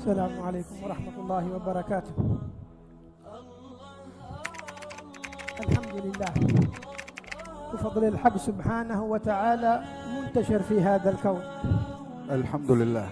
السلام عليكم ورحمة الله وبركاته. الحمد لله بفضل الحق سبحانه وتعالى منتشر في هذا الكون. Alhamdulillah,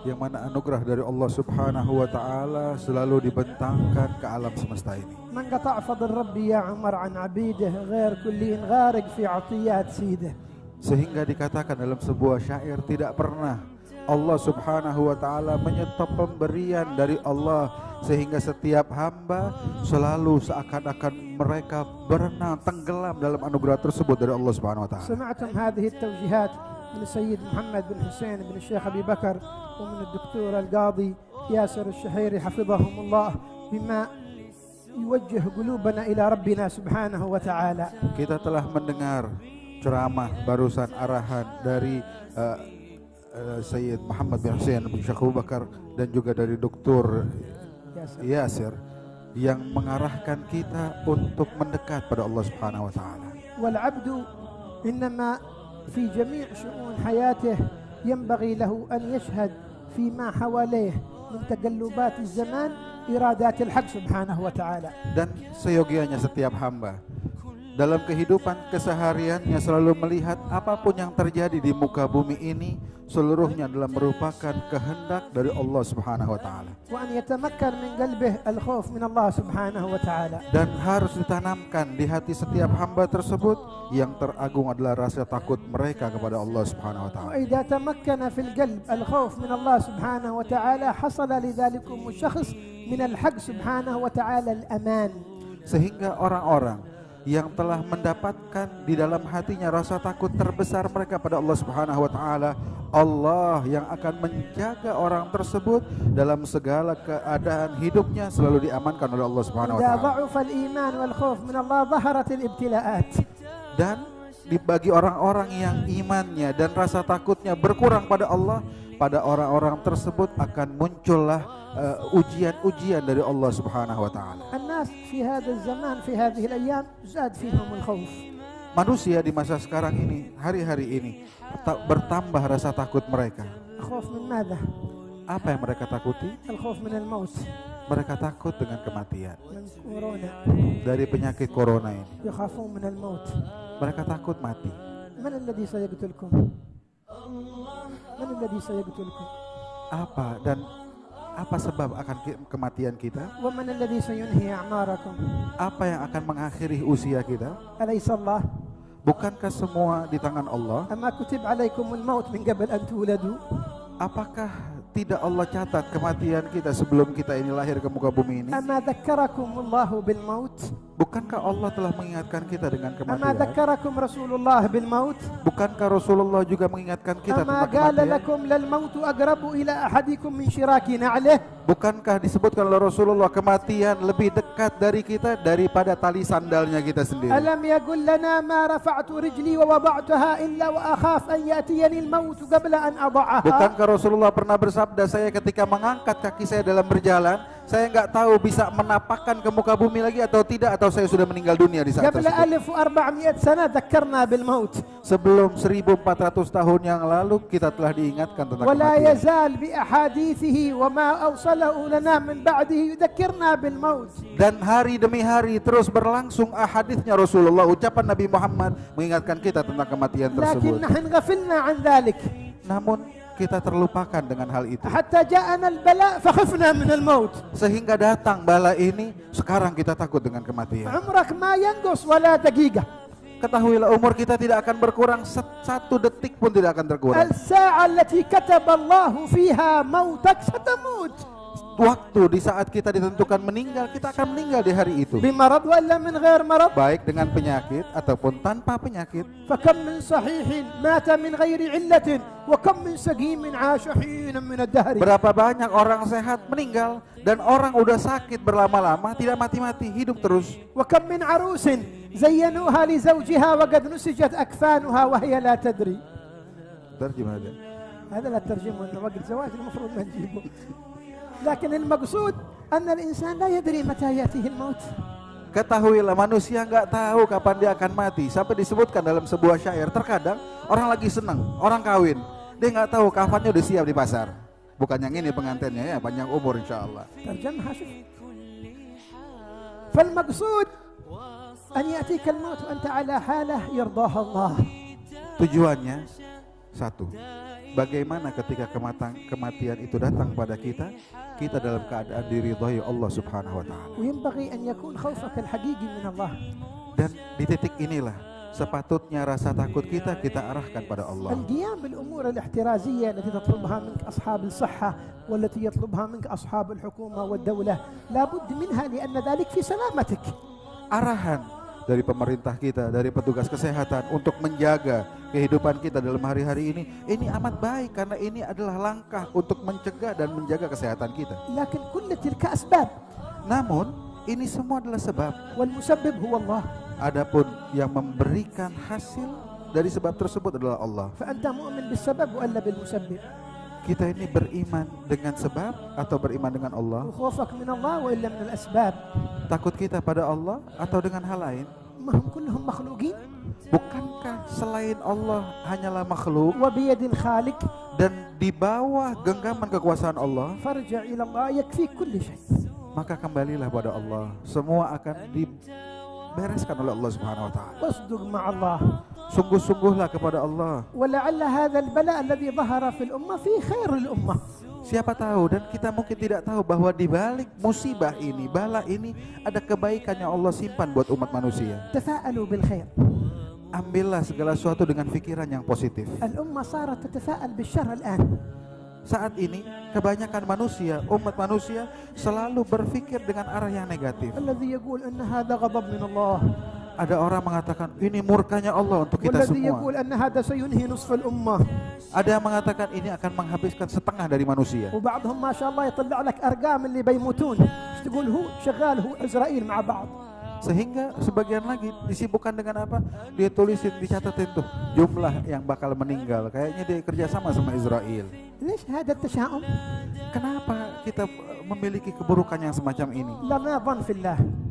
yang mana anugerah dari Allah Subhanahu wa taala selalu dibentangkan ke alam semesta ini. من قطع فضل ربي يا عمر عن عبيده غير كلين غارق في عطيات سيده. Sehingga dikatakan dalam sebuah syair, tidak pernah Allah Subhanahu wa taala menyetop pemberian dari Allah, sehingga setiap hamba selalu seakan-akan mereka berenang tenggelam dalam anugerah tersebut dari Allah Subhanahu wa taala. سمعتم هذه التوجيهات من السيد محمد بن حسين بن الشيخ أبي بكر ومن الدكتور القاضي ياسر الشحيري حفظهم الله بما يوجه قلوبنا إلى ربنا سبحانه وتعالى. Kita telah mendengar ceramah barusan arahan dari Sayyid Muhammad bin Hussein bin Syekh Abu Bakar dan juga dari Dr. Yasir yang mengarahkan kita untuk mendekat pada Allah Subhanahu wa taala. والعبد إنما في جميع شؤون حياته ينبغي له أن يشهد فيما حواليه من تقلبات الزمان إرادات الحق سبحانه وتعالى. Dan seyogianya setiap hamba dalam kehidupan kesehariannya selalu melihat apapun yang terjadi di muka bumi ini seluruhnya adalah merupakan kehendak dari Allah Subhanahu wa taala. وأن يتمكن من قلبه الخوف من الله سبحانه وتعالى. Dan harus ditanamkan di hati setiap hamba tersebut yang teragung adalah rasa takut mereka kepada Allah Subhanahu wa taala. وإذا تمكن في القلب الخوف من الله سبحانه وتعالى حصل لذلكم الشخص من الحق سبحانه وتعالى الأمان. Sehingga orang-orang yang telah mendapatkan di dalam hatinya rasa takut terbesar mereka pada Allah Subhanahu wa taala, Allah yang akan menjaga orang tersebut dalam segala keadaan hidupnya selalu diamankan oleh Allah Subhanahu wa إذا taala. ضعف الإيمان والخوف من الله ظهرت الابتلاءات. Dan bagi orang-orang yang imannya dan rasa takutnya berkurang pada Allah, pada orang-orang tersebut akan muncullah ujian-ujian dari Allah Subhanahu wa taala. الناس في هذا الزمان في هذه الأيام زاد فيهم الخوف. Manusia di masa sekarang ini, hari-hari ini bertambah rasa takut mereka. الخوف من ماذا؟ Apa yang mereka takuti? الخوف من الموت. Mereka takut dengan kematian. من كورونا. Dari penyakit corona ini, يخافون من الموت. mereka takut mati. من الذي سيقتلكم؟ من الذي سيقتلكم؟ Apa sebab akan kematian kita? ومن الذي سينهي أعماركم؟ Apa yang akan mengakhiri usia kita? أليس الله؟ Bukankah semua di tangan Allah? أما كتب عليكم الموت من قبل أن تولدوا؟ Apakah tidak Allah catat kematian kita sebelum kita ini lahir ke muka bumi ini? أما ذكركم الله بالموت؟ Bukankah Allah telah mengingatkan kita dengan أما kematian? ذكركم رسول الله بالموت؟ Bukankah Rasulullah juga mengingatkan kita أما tentang قال kematian? لكم للموت أقرب إلى أحدكم من شراك نعله؟ Bukankah disebutkan oleh Rasulullah kematian lebih dekat dari kita daripada tali sandalnya kita sendiri? ألم يقل لنا ما رفعت رجلي ووضعتها إلا وأخاف أن يأتيني الموت قبل أن أضعها؟ Bukankah Rasulullah pernah bersabda, saya ketika mengangkat kaki saya dalam berjalan, saya nggak tahu bisa menapakkan ke muka bumi lagi atau tidak, atau saya sudah meninggal dunia di saat قبل tersebut. 1400 سنة ذكرنا بالموت. Sebelum 1400 tahun yang lalu kita telah diingatkan tentang ولا kematian. يزال بأحاديثه وما أوصله لنا من بعده يذكرنا بالموت. Dan hari demi hari terus berlangsung ahaditsnya Rasulullah, ucapan Nabi Muhammad mengingatkan kita tentang kematian لكن tersebut. نحن غفلنا عن ذلك Namun kita terlupakan dengan hal itu. حتى جاءنا البلاء فخفنا من الموت. Sehingga datang bala ini, sekarang kita takut dengan kematian. عمرك ما ينقص ولا دقيقة. Ketahuilah umur kita tidak akan berkurang, satu detik pun tidak akan terkurang. الساعة التي كتب الله فيها موتك ستموت. Waktu di saat kita ditentukan meninggal, kita akan meninggal di hari itu. بمرض ولا من غير مرض. Baik dengan penyakit ataupun tanpa penyakit. فكم من صحيح مات من غير علة وكم من سقيم عاش حينا من الدهر. Berapa banyak orang sehat meninggal dan orang udah sakit berlama-lama tidak mati-mati, hidup terus. وكم من عروس زينوها لزوجها وقد نسجت أكفانها وهي لا تدري. Terjemah ada. هذا لا ترجمه انه وقت زواج المفروض ما نجيبه. لكن المقصود أن الإنسان لا يدري متى يأتيه الموت. Ketahuilah manusia nggak tahu kapan dia akan mati. Sampai disebutkan dalam sebuah syair, terkadang orang lagi senang, orang kawin, dia nggak tahu kafannya udah siap di pasar. Bukan yang ini pengantinnya ya, panjang umur insyaallah. ترجمها شوف. فالمقصود أن يأتيك الموت وأنت على حالة يرضاها الله. Tujuannya satu, bagaimana ketika kematian itu datang pada kita, kita dalam keadaan diridhai Allah Subhanahu wa taala. وينبغي أن يكون خوفك الحقيقي من الله. Dan di titik inilah sepatutnya rasa takut kita arahkan pada Allah. القيام بالأمور الاحترازية التي تطلبها منك أصحاب الصحة والتي يطلبها منك أصحاب الحكومة والدولة لا بد منها لأن ذلك في سلامتك. Arahan dari pemerintah kita, dari petugas kesehatan untuk menjaga kehidupan kita dalam hari-hari ini amat baik karena ini adalah langkah untuk mencegah dan menjaga kesehatan kita. لكن كل تلك أسباب. Namun ini semua adalah sebab. والمسبب هو الله. Adapun yang memberikan hasil dari sebab tersebut adalah Allah. فأنت مؤمن بالسبب ولا بالمسبب؟ Kita ini beriman dengan sebab atau beriman dengan Allah? وخوفك من الله وإلا من الأسباب؟ Takut kita pada Allah atau dengan hal lain? ما هم كلهم مخلوقين. Bukankah selain Allah hanyalah makhluk وبيد الخالق. dan di bawah genggaman kekuasaan Allah? فارجع إلى الله يكفي كل شيء. Maka kembalilah pada Allah. Semua akan dibereskan oleh Allah Subhanahu wa taala. واصدق مع الله. Sungguh-sungguhlah kepada Allah. ولعل هذا البلاء الذي ظهر في الأمة في خير الأمة. Siapa tahu, dan kita mungkin tidak tahu bahwa di balik musibah ini, bala ini ada kebaikan yang Allah simpan buat umat manusia. تفاءلوا بالخير. Ambillah segala sesuatu dengan pikiran yang positif. الأمة صارت تتفاءل بالشر الآن. Saat ini kebanyakan manusia, umat manusia selalu berpikir dengan arah yang negatif. الذي يقول أن هذا غضب من الله. Ada orang mengatakan ini murkanya Allah untuk kita والذي semua. يقول أن هذا سينهي نصف الأمة. Ada yang mengatakan ini akan menghabiskan setengah dari manusia. وبعضهم ما شاء الله يطلع لك أرقام اللي بيموتون. تقول هو شغال هو إسرائيل مع بعض. Sehingga sebagian lagi disibukkan dengan apa? Dia tulisin, dicatatin tuh jumlah yang bakal meninggal. Kayaknya dia kerjasama sama Israel. ليش هذا التشاؤم؟ Kenapa kita memiliki keburukan yang semacam ini? لنا ظن في الله.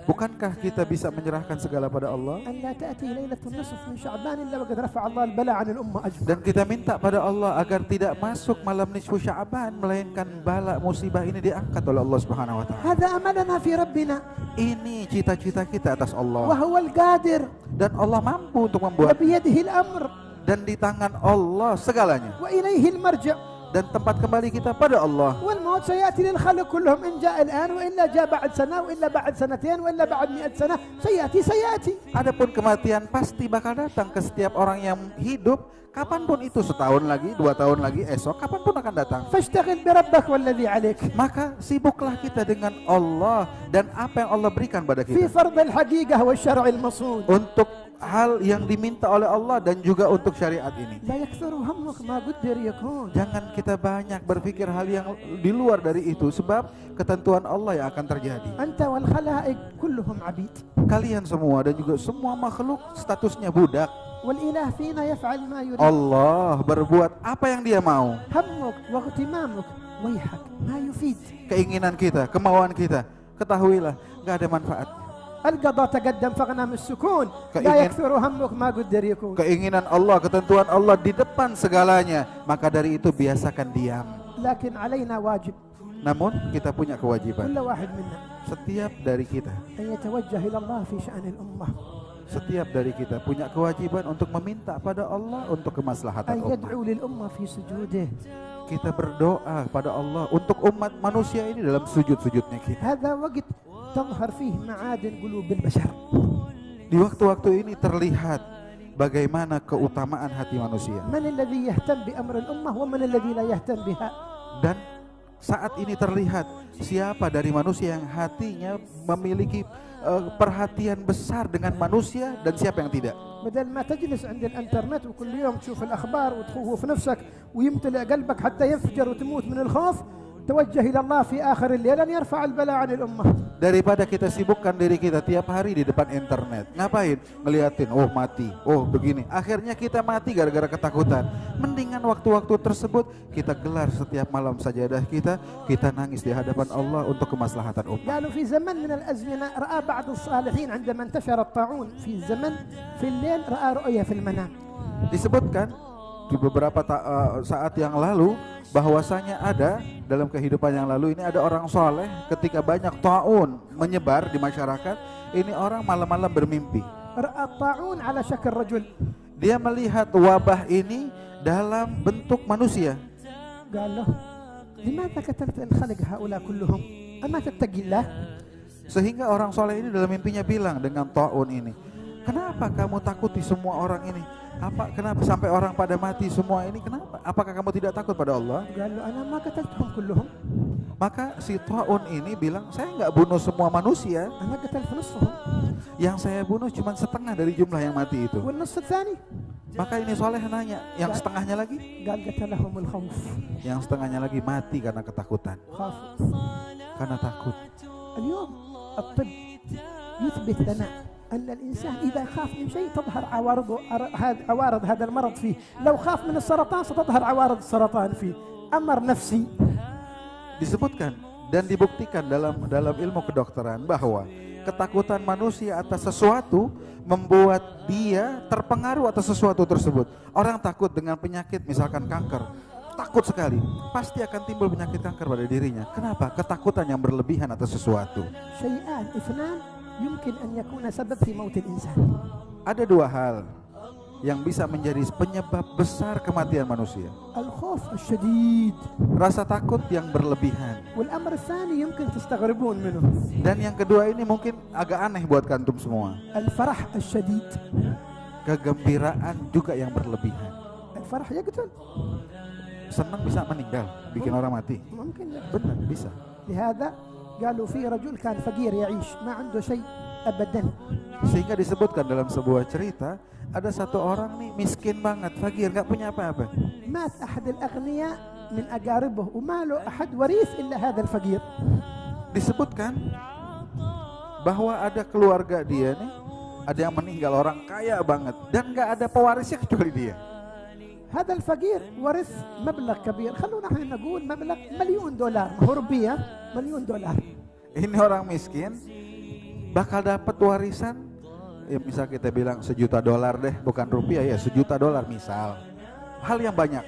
Bukankah kita bisa menyerahkan segala pada Allah? أن لا تأتي ليلة النصف من شعبان إلا وقد رفع الله البلاء عن الأمة أجمع. Dan kita minta pada Allah agar tidak masuk malam nisfu Sya'ban melainkan bala musibah ini diangkat oleh Allah Subhanahu wa taala. هذا أملنا في ربنا. Ini cita-cita kita atas Allah. وهو القادر. Dan Allah mampu untuk membuat, وبيده الأمر. dan di tangan Allah segalanya. وإليه المرجع. Dan tempat kembali kita pada Allah. والموت سيأتي للخلق كلهم إن جاء الآن وإلا جاء بعد سنة وإلا بعد سنتين وإلا بعد 100 سنة سيأتي. Adapun kematian pasti bakal datang ke setiap orang yang hidup, kapanpun itu, setahun lagi, 2 tahun lagi, esok, kapanpun akan datang. فاشتغل بربك والذي عليك. Maka sibuklah kita dengan Allah dan apa yang Allah berikan pada في kita. فرض الحقيقة والشرع المصون. Untuk hal yang diminta oleh Allah dan juga untuk syariat ini. لا يكثر همك ما قدر يكون. Jangan kita banyak berpikir hal yang di luar dari itu, sebab ketentuan Allah yang akan terjadi. أنت والخلائق كلهم عبيد. Kalian semua dan juga semua makhluk statusnya budak. والإله فينا يفعل ما يريد. Allah berbuat apa yang Dia mau. همك واغتمامك ويحك ما يفيد. Keinginan kita, kemauan kita, ketahuilah gak ada manfaat. القضاء تقدم فاغنم السكون. لا Keingin- يكثر همك ما قدر يكون. Keinginan Allah, ketentuan Allah di depan segalanya, maka dari itu biasakan diam. لكن علينا واجب Namun kita punya kewajiban, كل واحد منا setiap dari kita, أن يتوجه إلى الله في شأن الأمة. setiap dari kita punya kewajiban untuk meminta pada Allah untuk kemaslahatan أن umat. يدعو للأمة في سجوده. Kita berdoa pada Allah untuk umat manusia ini dalam sujud-sujudnya kita. هذا وقت تظهر فيه معادن قلوب البشر. Di waktu-waktu ini terlihat bagaimana keutamaan hati manusia. من الذي يهتم بأمر الأمة ومن الذي لا يهتم بها. Dan saat ini terlihat siapa dari manusia yang hatinya memiliki perhatian besar dengan manusia dan siapa yang tidak. بدل ما تجلس عند الانترنت وكل يوم تشوف الأخبار وتخوف نفسك ويمتلئ قلبك حتى ينفجر وتموت من الخوف، توجه إلى الله في آخر الليل أن يرفع البلاء عن الأمة. Daripada kita sibukkan diri kita tiap hari di depan internet, ngapain? Ngeliatin, oh mati, oh begini. Akhirnya kita mati gara-gara ketakutan. Mendingan waktu-waktu tersebut kita gelar setiap malam sajadah kita nangis di hadapan Allah untuk kemaslahatan umat. قالوا في زمن من الأزمنة رأى بعض الصالحين عندما انتشر الطاعون في زمن في الليل رأى رؤيا في المنام. Disebutkan di beberapa saat yang lalu bahwasanya ada dalam kehidupan yang lalu ini ada orang soleh ketika banyak taun menyebar di masyarakat, ini orang malam-malam bermimpi. رأى الطاعون على شكل رجل. Dia melihat wabah ini dalam bentuk manusia. قال له لماذا قتلت الخلق هؤلاء كلهم أما تتقي الله. Sehingga orang soleh ini dalam mimpinya bilang dengan taun ini, kenapa kamu takuti semua orang ini? Kenapa sampai orang pada mati semua ini? Kenapa? Apakah kamu tidak takut pada Allah? قال له أنا ما قتلتهم كلهم. Maka si taun ini bilang, saya nggak bunuh semua manusia. أنا قتلت نصفهم. Yang saya bunuh cuma setengah dari jumlah yang mati itu. والنصف الثاني. Maka ini soleh nanya, yang setengahnya lagi? قال قتلهم الخوف. Yang setengahnya lagi mati karena ketakutan. خافوا. Karena takut. اليوم الطب يثبت لنا أن الإنسان إذا خاف من شيء تظهر عوارض هذا المرض فيه. لو خاف من السرطان ستظهر عوارض السرطان فيه. أمر نفسي. Disebutkan dan dibuktikan dalam ilmu kedokteran bahwa ketakutan manusia atas sesuatu membuat dia terpengaruh atas sesuatu tersebut. Orang takut dengan penyakit misalkan kanker, takut sekali, pasti akan timbul penyakit kanker pada dirinya. Kenapa? Ketakutan yang berlebihan atas sesuatu. شيئان اثنان يمكن أن يكون سبب في موت الإنسان. Ada dua hal yang bisa menjadi penyebab besar kematian manusia. الخوف الشديد. Rasa takut yang berlebihan. والأمر الثاني يمكن تستغربون منه. Dan yang kedua ini mungkin agak aneh buat kantum semua. الفرح الشديد. Kegembiraan juga yang berlebihan. الفرح يقتل. Senang bisa meninggal, bikin orang mati. ممكن. Benar, bisa. لهذا قالوا في رجل كان فقير يعيش ما عنده شيء أبدا. Sehingga disebutkan dalam sebuah cerita, ada satu orang nih miskin banget, fakir, nggak punya apa-apa. مات أحد الأغنياء من أقاربه وما له أحد وريث إلا هذا الفقير. Disebutkan bahwa ada keluarga dia nih, ada yang meninggal orang kaya banget dan nggak ada pewarisnya kecuali dia. هذا الفقير ورث مبلغ كبير. خلونا احنا نقول مبلغ $1,000,000. هو روبية $1,000,000. Ini orang miskin bakal dapat warisan, ya misal kita bilang $1.000.000 deh, bukan rupiah ya, $1.000.000 misal. Hal yang banyak.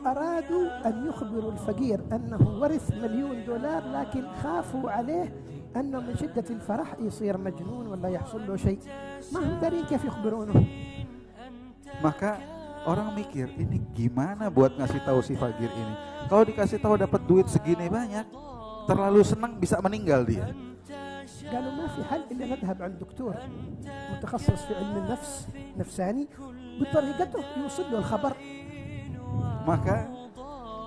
أرادوا أن يخبروا الفقير أنه ورث $1,000,000 لكن خافوا عليه أنه من شدة الفرح يصير مجنون ولا يحصل له شيء. ما هم دارين كيف يخبرونه. Maka orang mikir, ini gimana buat ngasih tahu si fakir ini? Kalau dikasih tahu dapat duit segini banyak, terlalu senang bisa meninggal dia. قالوا ما في حل إلا نذهب عند دكتور متخصص في علم النفس نفساني بطريقته يوصل له الخبر. Maka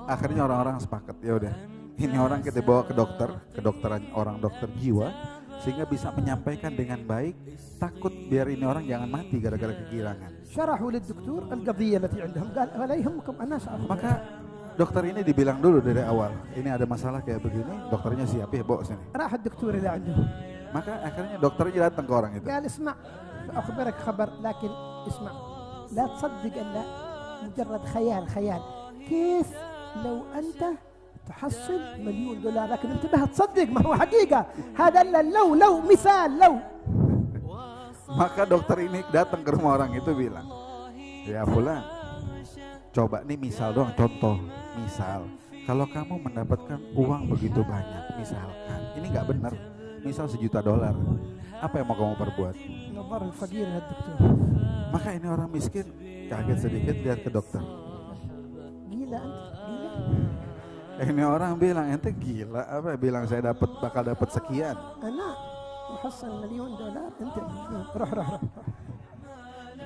akhirnya orang-orang sepakat, ya udah, ini orang kita bawa ke dokter, kedokteran orang dokter jiwa, sehingga bisa menyampaikan dengan baik, takut biar ini orang jangan mati gara-gara kegirangan. شرحوا للدكتور القضية التي عندهم. قال ولا يهمكم أنا سأخذ. Maka dokter ini dibilang dulu dari awal, ini ada masalah kayak begini, dokternya siap ya, bawa sini. راح الدكتور اللي عنده. Maka akhirnya dokternya datang ke orang itu. قال اسمع أخبرك خبر لكن اسمع لا تصدق إلا مجرد خيال. كيف لو أنت تحصل $1,000,000 لكن انتبه تصدق ما هو حقيقة. هذا إلا لو مثال لو. Maka dokter ini datang ke rumah orang itu bilang, ya Fulan, coba nih misal doang, contoh. Misal, kalau kamu mendapatkan uang begitu banyak, misalkan, ini nggak benar, misal $1.000.000, apa yang mau kamu perbuat? نظر الفقير للدكتور. Maka ini orang miskin kaget sedikit lihat ke dokter. gila أنت gila. Ini orang bilang, ente gila apa? Bilang saya bakal dapat sekian. أنا أحصل $1,000,000 أنت روح.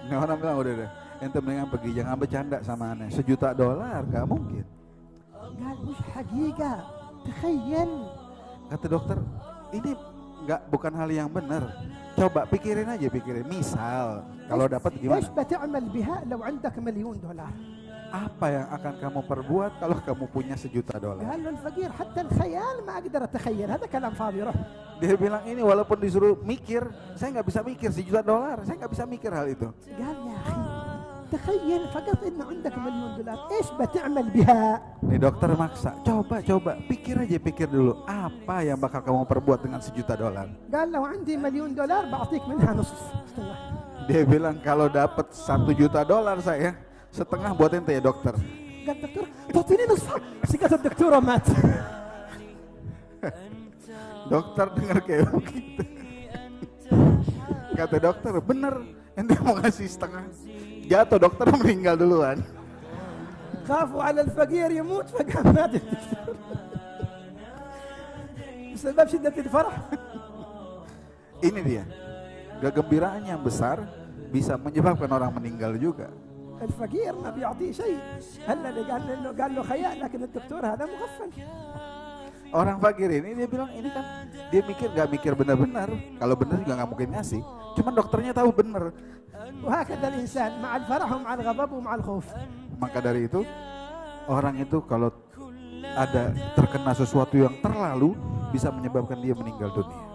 Ini orang bilang udah deh, ente mendingan pergi, jangan bercanda sama aneh. $1.000.000 gak mungkin. قال مش حقيقة تخيل. Kata dokter, ini bukan hal yang benar. Coba pikirin aja, misal kalau dapat gimana? إيش بتعمل بها لو عندك $1,000,000؟ Apa yang akan kamu perbuat kalau kamu punya $1.000.000? قال له الفقير حتى الخيال ما أقدر أتخيل. هذا كلام فاضي. روح. Dia bilang ini walaupun disuruh mikir, saya nggak bisa mikir $1.000.000, saya nggak bisa mikir hal itu. قال يا أخي تخيل فقط إنه عندك $1,000,000 إيش بتعمل بها؟ Nih dokter maksa, coba pikir dulu, apa yang bakal kamu perbuat dengan $1.000.000? قال لو عندي $1,000,000 بعطيك منها نصف. Dia bilang kalau dapat $1.000.000 setengah buat ente ya dokter. قال دكتور تعطيني نصها. سكت الدكتورة مات. Dokter dengar kayak begitu. Kata dokter, bener ente mau ngasih setengah. Jatuh dokter meninggal duluan. خافوا على الفقير يموت فقام مات الدكتور. بسبب شدة الفرح. Ini dia, kegembiraan yang besar bisa menyebabkan orang meninggal juga. الفقير ما بيعطيه شيء. هلا اللي قال له خيال لكن الدكتور هذا مغفل. Orang fakir ini dia bilang ini kan dia gak mikir benar-benar. Kalau benar juga gak mungkin ngasih. Cuman dokternya tahu benar. وهكذا الإنسان مع الفرح ومع الغضب ومع الخوف. Maka dari itu orang itu kalau ada terkena sesuatu yang terlalu bisa menyebabkan dia meninggal dunia.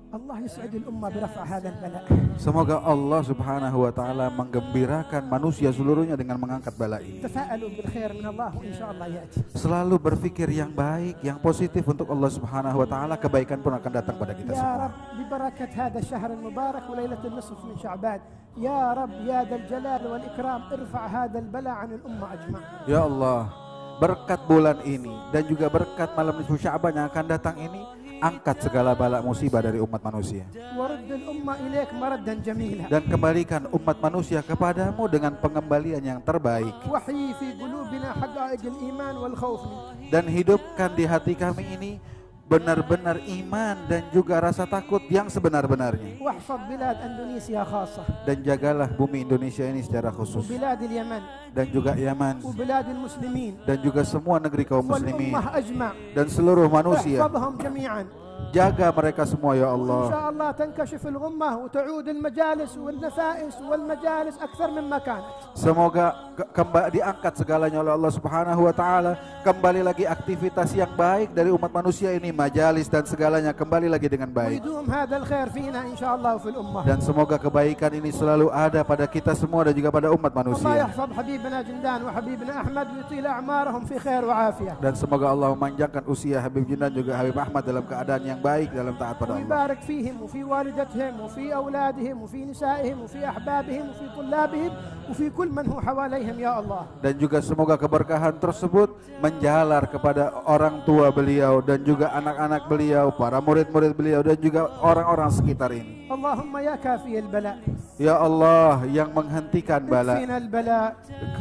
الله يسعد الأمة برفع هذا البلاء. Semoga Allah Subhanahu wa taala menggembirakan manusia seluruhnya dengan mengangkat bala ini. تفاءلوا بالخير من الله وإن شاء الله يأتي. Selalu berpikir yang baik, yang positif untuk Allah Subhanahu wa taala, kebaikan pun akan datang pada kita يا semua. رب ببركة هذا الشهر المبارك وليلة النصف من شعبان يا رب يا ذا الجلال والإكرام ارفع هذا البلاء عن الأمة أجمع. Ya Allah, berkat bulan ini dan juga berkat malam nisfu Sya'ban yang akan datang ini, angkat segala bala musibah dari umat manusia. ورد الأمة إليك مردا جميلا. Dan kembalikan umat manusia kepadamu dengan pengembalian yang terbaik. وحي في قلوبنا حقائق الإيمان والخوف منك. Dan hidupkan di hati kami ini benar-benar iman dan juga rasa takut yang sebenar-benarnya. واحفظ بلاد أندونيسيا خاصة. Dan jagalah bumi Indonesia ini secara khusus. وبلاد اليمن. Dan juga Yaman. وبلاد المسلمين. Dan juga semua negeri kaum muslimin. والأمة أجمع. Dan seluruh manusia. احفظهم جميعا. Jaga mereka semua ya إن Allah. شاء الله تنكشف الغمة وتعود المجالس والنفائس والمجالس أكثر مما كانت. Semoga diangkat segalanya oleh Allah Subhanahu wa taala. Kembali lagi aktivitas yang baik dari umat manusia ini, majalis dan segalanya kembali lagi dengan baik. ويدوم هذا الخير فينا إن شاء الله وفي الأمة. Dan semoga kebaikan ini selalu ada pada kita semua dan juga pada umat الله manusia. يحفظ حبيبنا جندان وحبيبنا أحمد ويطيل أعمارهم في خير وعافية. Dan semoga Allah memanjangkan usia Habib Jindan juga Habib Ahmad dalam keadaan yang baik, dalam taat pada Allah. ويبارك فيهم وفي والدتهم وفي أولادهم وفي نسائهم وفي أحبابهم وفي طلابهم وفي كل من هو حواليهم يا الله. Dan juga semoga keberkahan tersebut menjalar kepada orang tua beliau dan juga anak-anak beliau, para murid-murid beliau dan juga orang-orang sekitar ini. اللهم يا كافي البلاء. Ya Allah yang menghentikan bala, اكفنا البلاء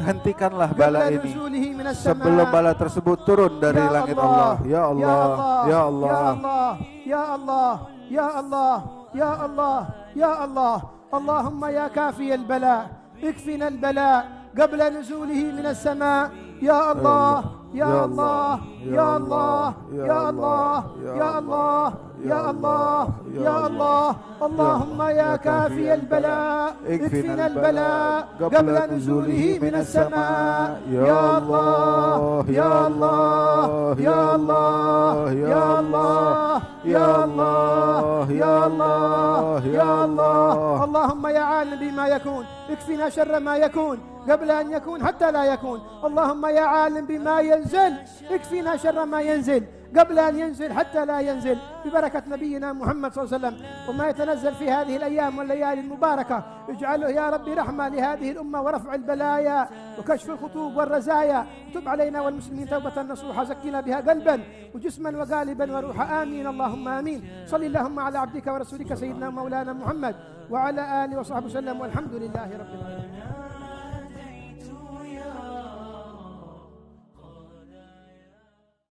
hentikanlah bala قبل ini نزوله من sebelum السماء. bala tersebut turun dari يا langit الله، Allah. Ya Allah, ya Allah. يا الله يا الله يا الله يا الله اللهم يا كافي البلاء اكفنا البلاء قبل نزوله من السماء يا الله يا الله يا الله يا الله يا الله يا الله يا الله اللهم يا كافي البلاء اكفنا البلاء قبل نزوله من السماء يا الله يا الله يا الله يا الله يا الله يا الله يا الله اللهم يا عالم بما يكون اكفنا شر ما يكون قبل أن يكون حتى لا يكون اللهم يا عالم بما ينزل اكفنا شر ما ينزل قبل أن ينزل حتى لا ينزل ببركة نبينا محمد صلى الله عليه وسلم وما يتنزل في هذه الأيام والليالي المباركة اجعله يا ربي رحمة لهذه الأمة ورفع البلايا وكشف الخطوب والرزايا تب علينا والمسلمين توبة نصوحة زكنا بها قلبا وجسما وقالبا وروحا آمين اللهم آمين صل اللهم على عبدك ورسولك سيدنا مولانا محمد وعلى آله وصحبه وسلم والحمد لله رب العالمين.